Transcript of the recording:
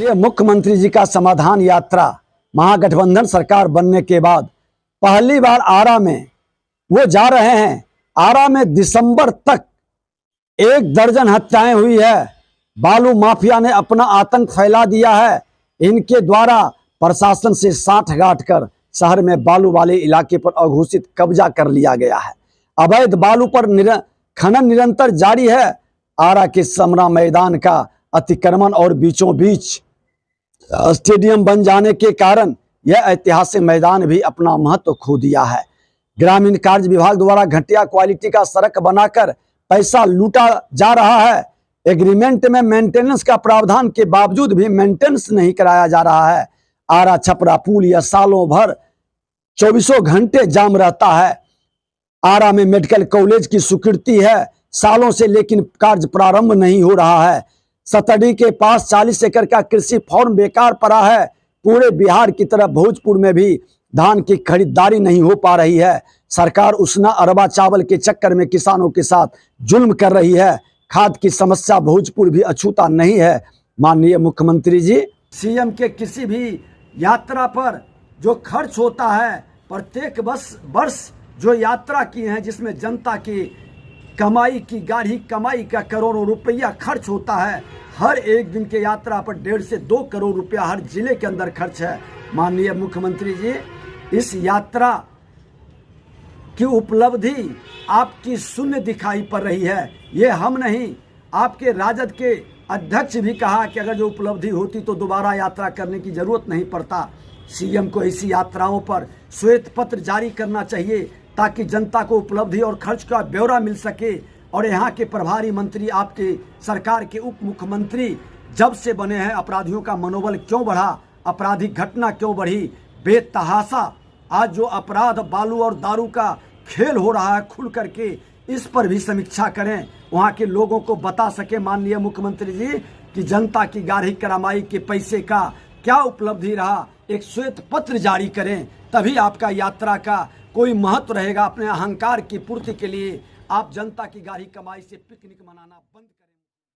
ये मुख्यमंत्री जी का समाधान यात्रा महागठबंधन सरकार बनने के बाद पहली बार आरा में वो जा रहे हैं। आरा में दिसंबर तक 1 दर्जन हत्याएं हुई है। बालू माफिया ने अपना आतंक फैला दिया है। इनके द्वारा प्रशासन से साठ गांठ कर शहर में बालू वाले इलाके पर अघोषित कब्जा कर लिया गया है। अवैध बालू पर खनन निरंतर जारी है। आरा के समरा मैदान का अतिक्रमण और बीचों बीच स्टेडियम बन जाने के कारण यह ऐतिहासिक मैदान भी अपना महत्व खो दिया है। ग्रामीण कार्य विभाग द्वारा घटिया क्वालिटी का सड़क बनाकर पैसा लूटा जा रहा है। एग्रीमेंट में मेंटेनेंस का प्रावधान के बावजूद भी मेंटेनेंस नहीं कराया जा रहा है। आरा छपरा पुल यह सालों भर 24 घंटे जाम रहता है। आरा में मेडिकल कॉलेज की स्वीकृति है सालों से, लेकिन कार्य प्रारंभ नहीं हो रहा है। सतड़ी के पास 40 एकड़ का कृषि फार्म बेकार पड़ा है। पूरे बिहार की तरह भोजपुर में भी धान की खरीदारी नहीं हो पा रही है। सरकार उसना अरबा चावल के चक्कर में किसानों के साथ जुल्म कर रही है। खाद की समस्या भोजपुर भी अछूता नहीं है। माननीय मुख्यमंत्री जी, सीएम के किसी भी यात्रा पर जो खर्च होता है, प्रत्येक वर्ष जो यात्रा की है जिसमें जनता की कमाई की गाढ़ी कमाई का करोड़ों रुपया खर्च होता है, हर एक दिन के यात्रा पर 1.5 से 2 करोड़ रुपया हर जिले के अंदर खर्च है। माननीय मुख्यमंत्री जी, इस यात्रा की उपलब्धि आपकी शून्य दिखाई पड़ रही है। ये हम नहीं, आपके राजद के अध्यक्ष भी कहा कि अगर जो उपलब्धि होती तो दोबारा यात्रा करने की जरूरत नहीं पड़ता। सीएम को ऐसी यात्राओं पर श्वेत पत्र जारी करना चाहिए ताकि जनता को उपलब्धि और खर्च का ब्यौरा मिल सके। और यहाँ के प्रभारी मंत्री, आपके सरकार के उप मुख्यमंत्री जब से बने हैं, अपराधियों का मनोबल क्यों बढ़ा, आपराधिक घटना क्यों बढ़ी, बेतहाशा आज जो अपराध बालू और दारू का खेल हो रहा है खुल करके, इस पर भी समीक्षा करें, वहाँ के लोगों को बता सके माननीय मुख्यमंत्री जी कि जनता की गाढ़ी कमाई के पैसे का क्या उपलब्धि रहा। एक श्वेत पत्र जारी करें, तभी आपका यात्रा का कोई महत्व रहेगा। अपने अहंकार की पूर्ति के लिए आप जनता की गाढ़ी कमाई से पिकनिक मनाना बंद